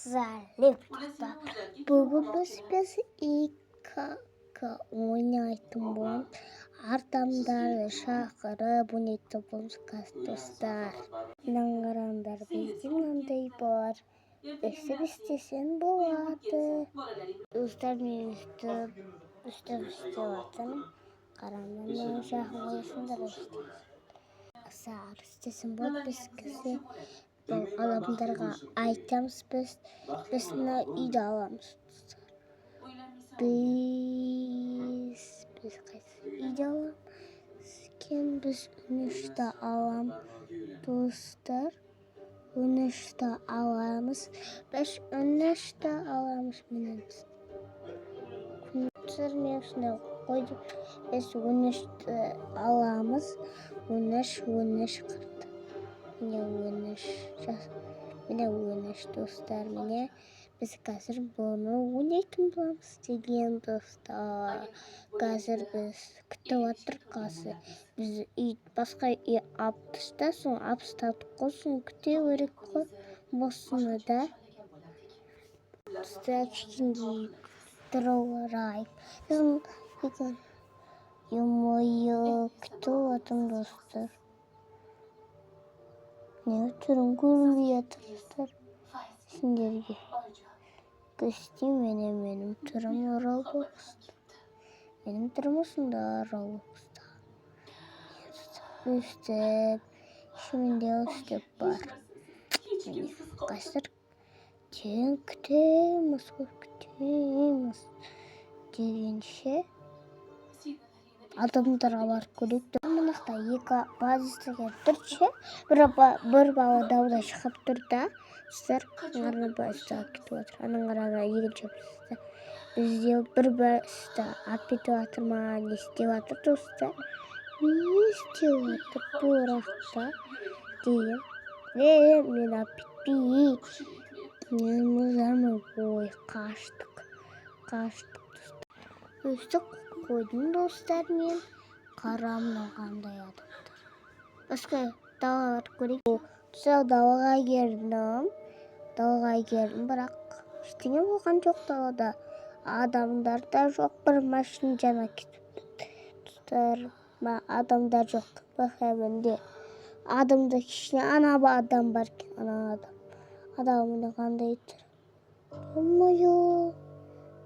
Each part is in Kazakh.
сәлем достар. Бүгін біз икк ойнайтын боламыз. Адамдарды шақырып ойнайтын боламыз достар. Мынаны қараңдар, бізде мынандай бар. Өстіп істесең болады. Достар, мен өстіп жатырмын. Қараңдар, жақын қойсыңдар істесең болады. Біз кісі адамдарға айтамыз, біз мына үйді аламыз. Біз қайсы үйді аламыз екен? Біз үңішті аламыз достар. Үңішті аламыз. Біз үңішті аламыз. Мен осындай қойдым. Біз үңішті аламыз. Үңіш қырды. Міне өніш достар, міне біз қазір бұны ойнайтын боламыз деген достар. Қазір біз күтіп отырық қазір. Біз басқа үй алып тастасын, алып тастадық қой, соны күте керек қой осыны да. Достар, кішкене тұрайық. Күтіп отырмын достар. Не түрін көрінбей жатырсыздар сендерге. Күсте менің түрім Роблокста. Менің түрім осында Роблокста. Өстіп, ішімінде өстіп бар. Қазір күтеміз дегенше адамдарға барып көрейік. Мынақта екі базистіге тұршы, бір бала дауда шығып тұрда. Сіздер ғарына базистіға кетіп отыр. Аның ғарана екінші базистіға. Бізде бір базистіға апетіп атыр ма, не істеп атыр достар? Не істеп атыр бұрақта деген. Мен апетпей. Мен мұзармын. Ой, қаштық достар. Өстіп қойдым достар, мен қарамын қандай адамдар. Басқа далалар көрейік. Далаға келдім, бірақ ештеңе болған жоқ далада. Адамдар да жоқ, бір машина жана кетіп достар. Адамдар жоқ, бақабінде. Адамда кішкене ана адам бар екен, ана адам. Адамында қандай тұр? Ой-ой-ой.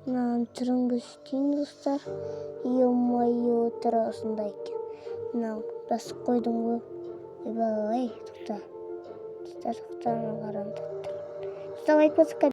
Мынаның түрін көрсетейін достар. Ой-ой-ой, түрі осындай екен. Мынау басып қойдым ғой. Ой, тоқта. Достар, тоқтаны қараңдар. Вставай, пускай.